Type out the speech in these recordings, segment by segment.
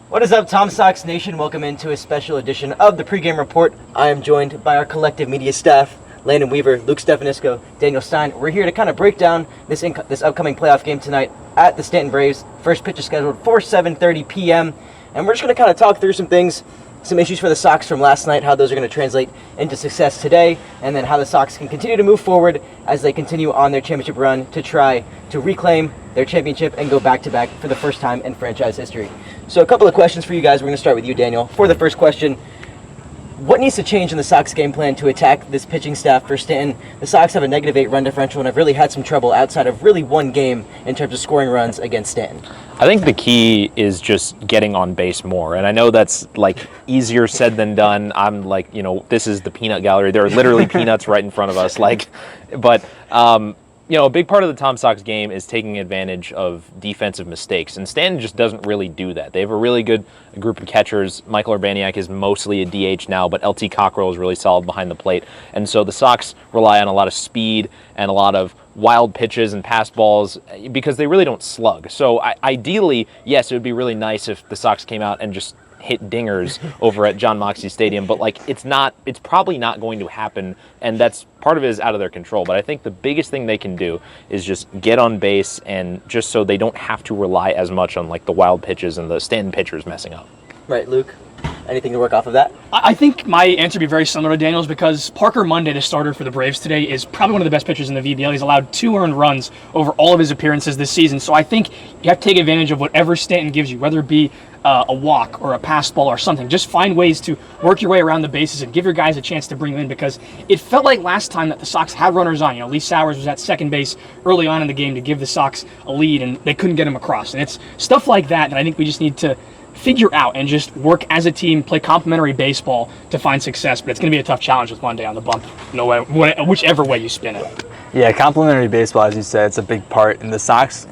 What is up, Tom Sox Nation? Welcome into a special edition of the pregame report. I am joined by our collective media staff, Landon Weaver, Luke Stefanisco, Daniel Stein. We're here to kind of break down this upcoming playoff game tonight at the Stanton Braves. First pitch is scheduled for 7:30 p.m. And we're just going to kind of talk through some things, some issues for the Sox from last night, how those are going to translate into success today, and then how the Sox can continue to move forward as they continue on their championship run to try to reclaim their championship and go back-to-back for the first time in franchise history. So a couple of questions for you guys. We're going to start with you, Daniel. For the first question, what needs to change in the Sox game plan to attack this pitching staff for Stanton? The Sox have a -8 run differential and have really had some trouble outside of really one game in terms of scoring runs against Stanton. I think the key is just getting on base more. And I know that's like easier said than done. I'm like, this is the peanut gallery. There are literally peanuts right in front of us. But a big part of the Tom Sox game is taking advantage of defensive mistakes. And Stanton just doesn't really do that. They have a really good group of catchers. Michael Urbaniak is mostly a DH now, but LT Cockrell is really solid behind the plate. And so the Sox rely on a lot of speed and a lot of wild pitches and pass balls because they really don't slug. So ideally, yes, it would be really nice if the Sox came out and just hit dingers over at John Moxley Stadium, but it's probably not going to happen, and that's part of it is out of their control. But I think the biggest thing they can do is just get on base, and just so they don't have to rely as much on the wild pitches and the Stanton pitchers messing up. Right, Luke? Anything to work off of that? I think my answer would be very similar to Daniel's because Parker Monday, the starter for the Braves today, is probably one of the best pitchers in the VBL. He's allowed 2 earned runs over all of his appearances this season. So I think you have to take advantage of whatever Stanton gives you, whether it be a walk or a pass ball or something. Just find ways to work your way around the bases and give your guys a chance to bring them in, because it felt like last time that the Sox had runners on. Lee Sowers was at second base early on in the game to give the Sox a lead, and they couldn't get him across. And it's stuff like that I think we just need to figure out and just work as a team, play complementary baseball to find success. But it's going to be a tough challenge with Monday on the bump, whichever way you spin it. Yeah, complementary baseball, as you said, it's a big part. And the Sox,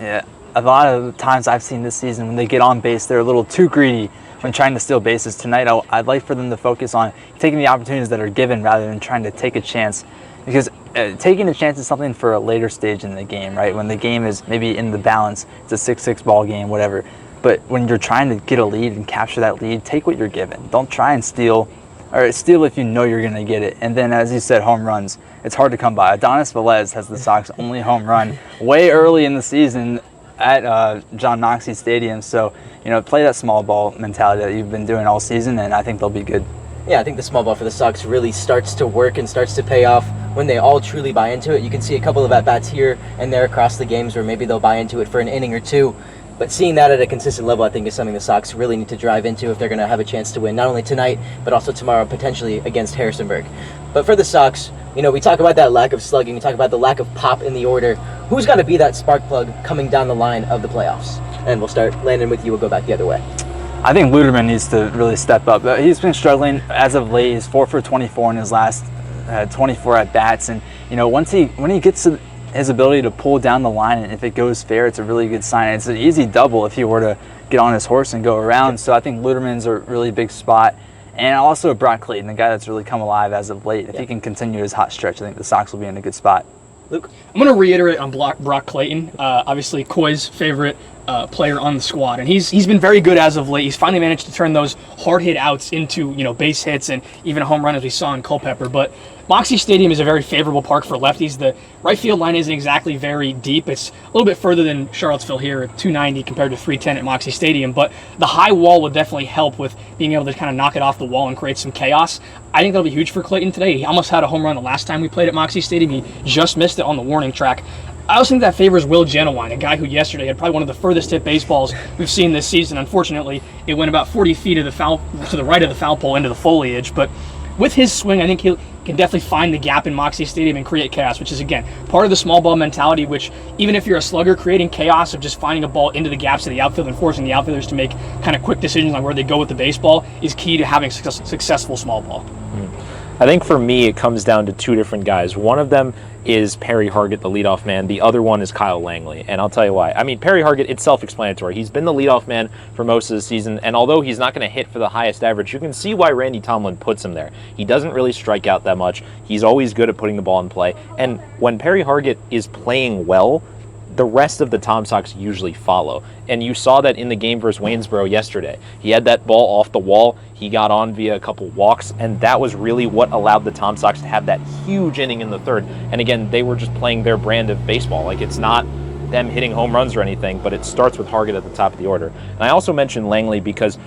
a lot of the times I've seen this season, when they get on base, they're a little too greedy when trying to steal bases. Tonight, I'd like for them to focus on taking the opportunities that are given rather than trying to take a chance, because taking a chance is something for a later stage in the game, right? When the game is maybe in the balance, it's a 6-6 ball game, whatever. But when you're trying to get a lead and capture that lead, take what you're given. Don't try and steal, or steal if you know you're going to get it. And then, as you said, home runs. It's hard to come by. Adonis Velez has the Sox only home run way early in the season at John Moxley Stadium. So, play that small ball mentality that you've been doing all season, and I think they'll be good. Yeah, I think the small ball for the Sox really starts to work and starts to pay off when they all truly buy into it. You can see a couple of at-bats here and there across the games where maybe they'll buy into it for an inning or two. But seeing that at a consistent level, I think, is something the Sox really need to drive into if they're going to have a chance to win, not only tonight, but also tomorrow, potentially against Harrisonburg. But for the Sox, we talk about that lack of slugging, we talk about the lack of pop in the order. Who's got to be that spark plug coming down the line of the playoffs? And we'll start, Landon, with you. We'll go back the other way. I think Luderman needs to really step up. He's been struggling as of late. He's 4 for 24 in his last 24 at-bats. And, when he gets to his ability to pull down the line, and if it goes fair, it's a really good sign. It's an easy double if he were to get on his horse and go around. So I think Luderman's a really big spot. And also Brock Clayton, the guy that's really come alive as of late. If he can continue his hot stretch, I think the Sox will be in a good spot. Luke? I'm going to reiterate on Brock Clayton, obviously Coy's favorite player on the squad, and he's been very good as of late. He's finally managed to turn those hard hit outs into base hits and even a home run, as we saw in Culpeper. But Moxie Stadium is a very favorable park for lefties. The right field line isn't exactly very deep. It's a little bit further than Charlottesville here at 290 compared to 310 at Moxie Stadium, but the high wall will definitely help with being able to kind of knock it off the wall and create some chaos. I think that'll be huge for Clayton today. He almost had a home run the last time we played at Moxie Stadium. He just missed it on the warning track. I also think that favors Will Genowine, a guy who yesterday had probably one of the furthest hit baseballs we've seen this season. Unfortunately, it went about 40 feet to the right of the foul pole into the foliage, but with his swing, I think he can definitely find the gap in Moxie Stadium and create chaos, which is, again, part of the small ball mentality, which even if you're a slugger, creating chaos of just finding a ball into the gaps of the outfield and forcing the outfielders to make kind of quick decisions on where they go with the baseball is key to having successful small ball. I think for me, it comes down to 2 different guys. One of them is Perry Hargett, the leadoff man. The other one is Kyle Langley, and I'll tell you why. I mean, Perry Hargett, it's self-explanatory. He's been the leadoff man for most of the season, and although he's not going to hit for the highest average, you can see why Randy Tomlin puts him there. He doesn't really strike out that much. He's always good at putting the ball in play, and when Perry Hargett is playing well, the rest of the Tom Sox usually follow. And you saw that in the game versus Waynesboro yesterday. He had that ball off the wall, he got on via a couple walks, and that was really what allowed the Tom Sox to have that huge inning in the third. And again, they were just playing their brand of baseball. Like, it's not them hitting home runs or anything, but it starts with Hargett at the top of the order. And I also mentioned Langley because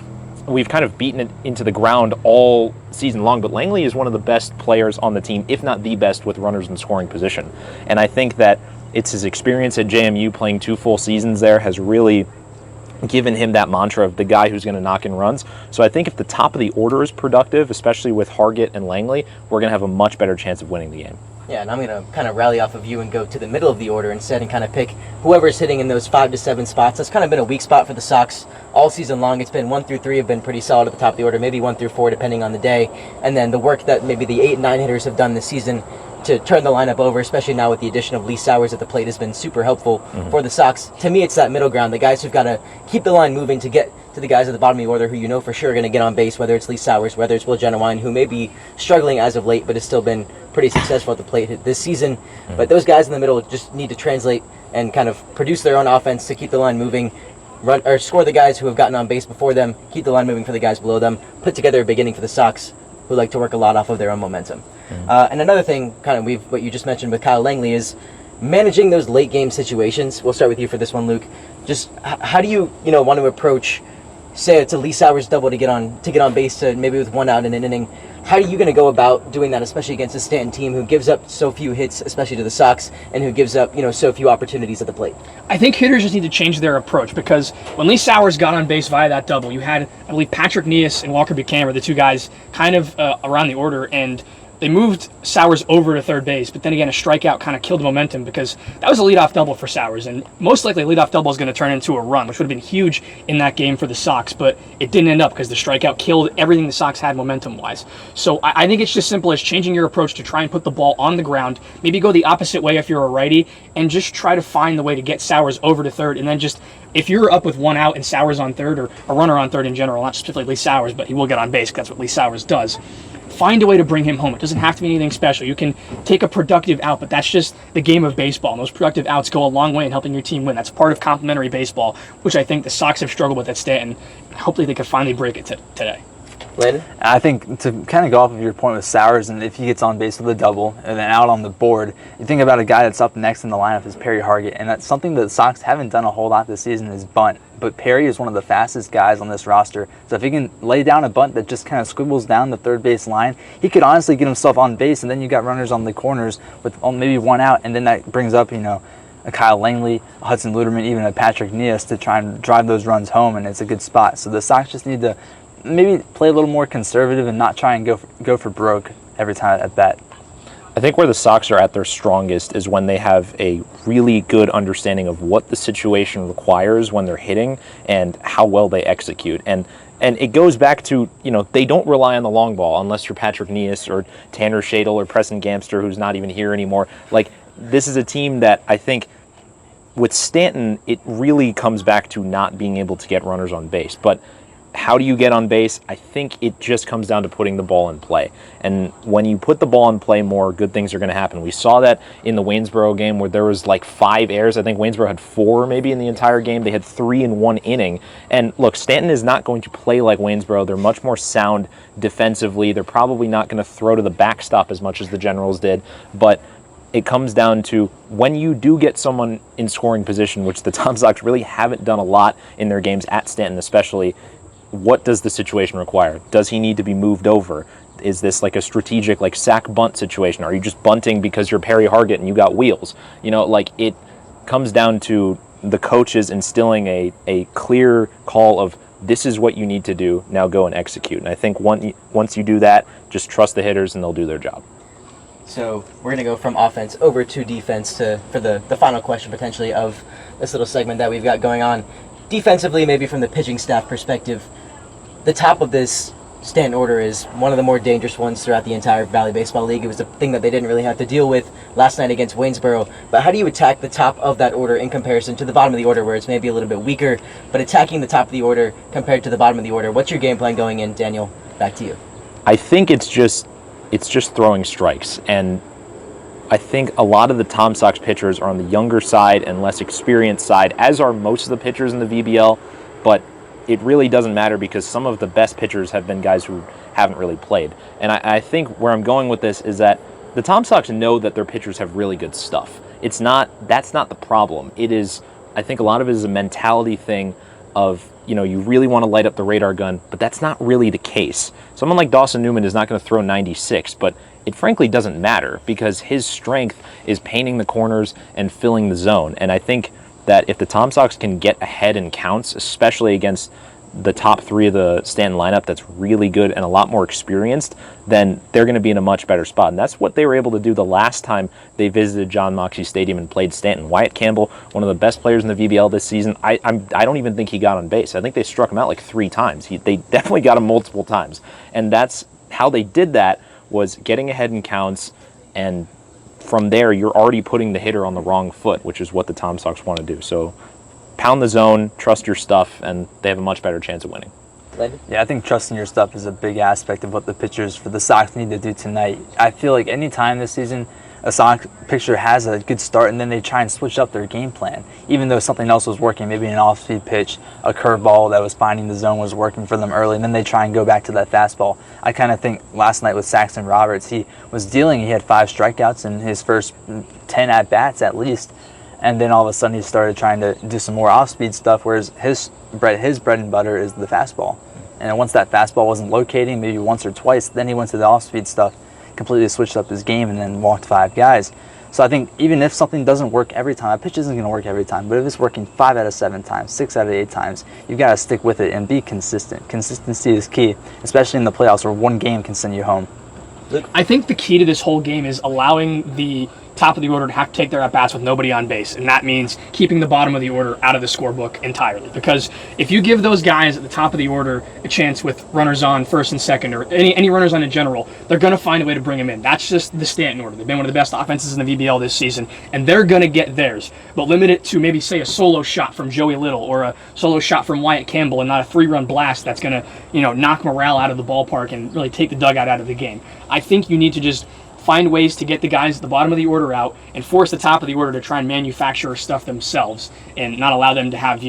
we've kind of beaten it into the ground all season long, but Langley is one of the best players on the team, if not the best, with runners in scoring position. And I think that it's his experience at JMU playing 2 full seasons there has really given him that mantra of the guy who's going to knock in runs. So I think if the top of the order is productive, especially with Hargett and Langley, we're going to have a much better chance of winning the game. Yeah, and I'm going to kind of rally off of you and go to the middle of the order instead and kind of pick whoever's hitting in those 5 to 7 spots. That's kind of been a weak spot for the Sox all season long. It's been 1 through 3 have been pretty solid at the top of the order, maybe 1 through 4 depending on the day. And then the work that maybe the 8 and 9 hitters have done this season to turn the lineup over, especially now with the addition of Lee Sowers at the plate, has been super helpful for the Sox. To me, it's that middle ground, the guys who've got to keep the line moving to get to the guys at the bottom of the order who you know for sure are going to get on base, whether it's Lee Sowers, whether it's Will Genowine, who may be struggling as of late, but has still been pretty successful at the plate this season. But those guys in the middle just need to translate and kind of produce their own offense to keep the line moving, run or score the guys who have gotten on base before them, keep the line moving for the guys below them, put together a beginning for the Sox, who like to work a lot off of their own momentum. And another thing, kind of what you just mentioned with Kyle Langley, is managing those late game situations. We'll start with you for this one, Luke. Just how do you want to approach, say it's a Lee Sowers double to get on base to maybe with 1 out in an inning. How are you going to go about doing that, especially against a Stanton team who gives up so few hits, especially to the Sox, and who gives up so few opportunities at the plate? I think hitters just need to change their approach, because when Lee Sowers got on base via that double, you had, I believe, Patrick Nias and Walker Buchanan were the 2 guys kind of around the order, and they moved Sowers over to third base, but then again, a strikeout kind of killed the momentum, because that was a leadoff double for Sowers, and most likely a leadoff double is going to turn into a run, which would have been huge in that game for the Sox, but it didn't end up because the strikeout killed everything the Sox had momentum-wise. So I think it's just simple as changing your approach to try and put the ball on the ground, maybe go the opposite way if you're a righty, and just try to find the way to get Sowers over to third, and then just, if you're up with 1 out and Sowers on third, or a runner on third in general, not specifically Lee Sowers, but he will get on base because that's what Lee Sowers does, find a way to bring him home. It doesn't have to be anything special. You can take a productive out, but that's just the game of baseball. And those productive outs go a long way in helping your team win. That's part of complementary baseball, which I think the Sox have struggled with at Stanton. Hopefully they can finally break it today. Landon? I think to kind of go off of your point with Sowers, and if he gets on base with a double and then out on the board, you think about a guy that's up next in the lineup is Perry Hargett, and that's something that the Sox haven't done a whole lot this season is bunt. But Perry is one of the fastest guys on this roster, so if he can lay down a bunt that just kind of squibbles down the third base line, he could honestly get himself on base, and then you got runners on the corners with maybe 1 out, and then that brings up a Kyle Langley, a Hudson Luderman, even a Patrick Nias to try and drive those runs home, and it's a good spot. So the Sox just need to maybe play a little more conservative and not try and go for broke every time at bat. I think where the Sox are at their strongest is when they have a really good understanding of what the situation requires when they're hitting and how well they execute. And it goes back to, they don't rely on the long ball unless you're Patrick Nias or Tanner Shadle or Preston Gamster, who's not even here anymore. Like, this is a team that I think with Stanton, it really comes back to not being able to get runners on base. But how do you get on base? I think it just comes down to putting the ball in play. And when you put the ball in play more, good things are going to happen. We saw that in the Waynesboro game where there was like 5 errors. I think Waynesboro had 4 maybe in the entire game. They had 3 in 1 inning. And look, Stanton is not going to play like Waynesboro. They're much more sound defensively. They're probably not going to throw to the backstop as much as the Generals did. But it comes down to when you do get someone in scoring position, which the Tom Sox really haven't done a lot in their games at Stanton especially, what does the situation require? Does he need to be moved over? Is this like a strategic sack bunt situation? Are you just bunting because you're Perry Hargett and you got wheels? It comes down to the coaches instilling a clear call of this is what you need to do, now go and execute. And I think once you do that, just trust the hitters and they'll do their job. So we're going to go from offense over to defense for the final question potentially of this little segment that we've got going on. Defensively, maybe from the pitching staff perspective, the top of this Stanton order is one of the more dangerous ones throughout the entire Valley Baseball League. It was a thing that they didn't really have to deal with last night against Waynesboro. But how do you attack the top of that order in comparison to the bottom of the order where it's maybe a little bit weaker, but attacking the top of the order compared to the bottom of the order? What's your game plan going in, Daniel? Back to you. I think it's just throwing strikes. And I think a lot of the Tom Sox pitchers are on the younger side and less experienced side, as are most of the pitchers in the VBL, but it really doesn't matter because some of the best pitchers have been guys who haven't really played. And I think where I'm going with this is that the Tom Sox know that their pitchers have really good stuff. That's not the problem. It is, I think a lot of it is a mentality thing of, you really want to light up the radar gun, but that's not really the case. Someone like Dawson Newman is not going to throw 96, but it frankly doesn't matter because his strength is painting the corners and filling the zone. And I think that if the Tom Sox can get ahead in counts, especially against the top three of the Stanton lineup that's really good and a lot more experienced, then they're going to be in a much better spot. And that's what they were able to do the last time they visited John Moxley Stadium and played Stanton. Wyatt Campbell, one of the best players in the VBL this season, I don't even think he got on base. I think they struck him out like 3 times. They definitely got him multiple times. And that's how they did that, was getting ahead in counts, and from there you're already putting the hitter on the wrong foot, which is what the Tom Sox want to do. So pound the zone, trust your stuff, and they have a much better chance of winning. Yeah, I think trusting your stuff is a big aspect of what the pitchers for the Sox need to do tonight. I feel like any time this season a Sox pitcher has a good start and then they try and switch up their game plan, even though something else was working, maybe an off-speed pitch, a curveball that was finding the zone was working for them early, and then they try and go back to that fastball. I kind of think last night with Saxon Roberts, he had 5 strikeouts in his first 10 at-bats at least, and then all of a sudden he started trying to do some more off-speed stuff, whereas his bread and butter is the fastball. And once that fastball wasn't locating, maybe once or twice, then he went to the off-speed stuff, completely switched up his game, and then walked 5 guys. So I think even if something doesn't work every time, a pitch isn't going to work every time, but if it's working 5 out of 7 times, 6 out of 8 times, you've got to stick with it and be consistent. Consistency is key, especially in the playoffs where one game can send you home. I think the key to this whole game is allowing the top of the order to have to take their at-bats with nobody on base, and that means keeping the bottom of the order out of the scorebook entirely. Because if you give those guys at the top of the order a chance with runners on first and second, or any runners on in general, they're going to find a way to bring them in. That's just the Stanton order. They've been one of the best offenses in the VBL this season, and they're going to get theirs. But limit it to maybe, say, a solo shot from Joey Little or a solo shot from Wyatt Campbell, and not a 3-run blast that's going to, knock morale out of the ballpark and really take the dugout out of the game. I think you need to just find ways to get the guys at the bottom of the order out and force the top of the order to try and manufacture stuff themselves and not allow them to have,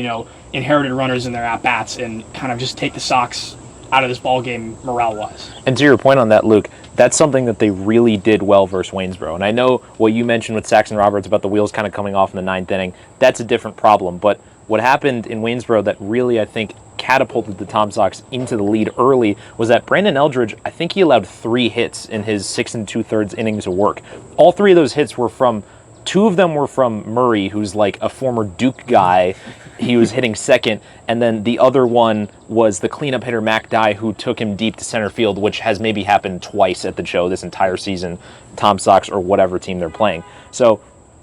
inherited runners in their at-bats and kind of just take the Sox out of this ball game morale-wise. And to your point on that, Luke, that's something that they really did well versus Waynesboro. And I know what you mentioned with Saxon Roberts about the wheels kind of coming off in the 9th inning. That's a different problem. But what happened in Waynesboro that really, I think, catapulted the Tom Sox into the lead early was that Brandon Eldridge, I think he allowed 3 hits in his 6 2/3 innings of work. All 3 of those hits were from, 2 of them were from Murray, who's like a former Duke guy. He was hitting second, and then the other one was the cleanup hitter Mac Dye, who took him deep to center field, which has maybe happened twice at the show this entire season, Tom Sox or whatever team they're playing. So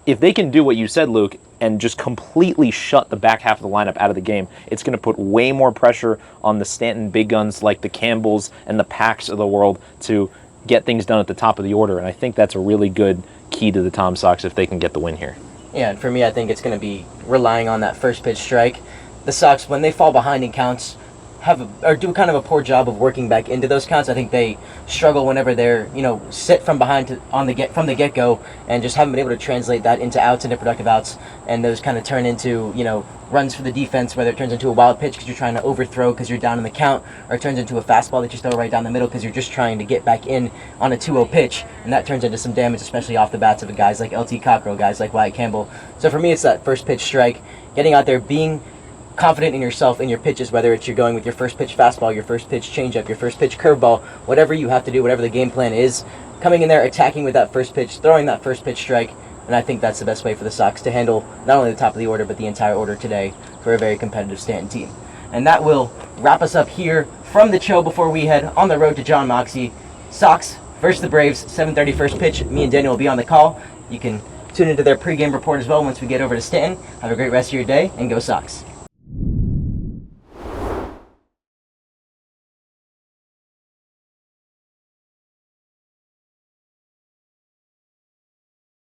if they can do what you said, Luke, and just completely shut the back half of the lineup out of the game, it's going to put way more pressure on the Stanton big guns like the Campbells and the Packs of the world to get things done at the top of the order. And I think that's a really good key to the Tom Sox if they can get the win here. Yeah, and for me, I think it's going to be relying on that first pitch strike. The Sox, when they fall behind in counts, do kind of a poor job of working back into those counts. I think they struggle whenever they're sit from behind from the get go, and just haven't been able to translate that into outs, into productive outs, and those kind of turn into runs for the defense, whether it turns into a wild pitch because you're trying to overthrow because you're down in the count, or it turns into a fastball that you throw right down the middle because you're just trying to get back in on a 2-0 pitch, and that turns into some damage, especially off the bats of guys like LT Cockrell, guys like Wyatt Campbell. So for me, it's that first pitch strike, getting out there, being confident in yourself, in your pitches, whether it's you're going with your first pitch fastball, your first pitch changeup, your first pitch curveball, whatever you have to do, whatever the game plan is, coming in there, attacking with that first pitch, throwing that first pitch strike, and I think that's the best way for the Sox to handle not only the top of the order, but the entire order today for a very competitive Stanton team. And that will wrap us up here from the show before we head on the road to John Moxley. Sox versus the Braves, 7:30 first pitch. Me and Daniel will be on the call. You can tune into their pregame report as well once we get over to Stanton. Have a great rest of your day, and go Sox.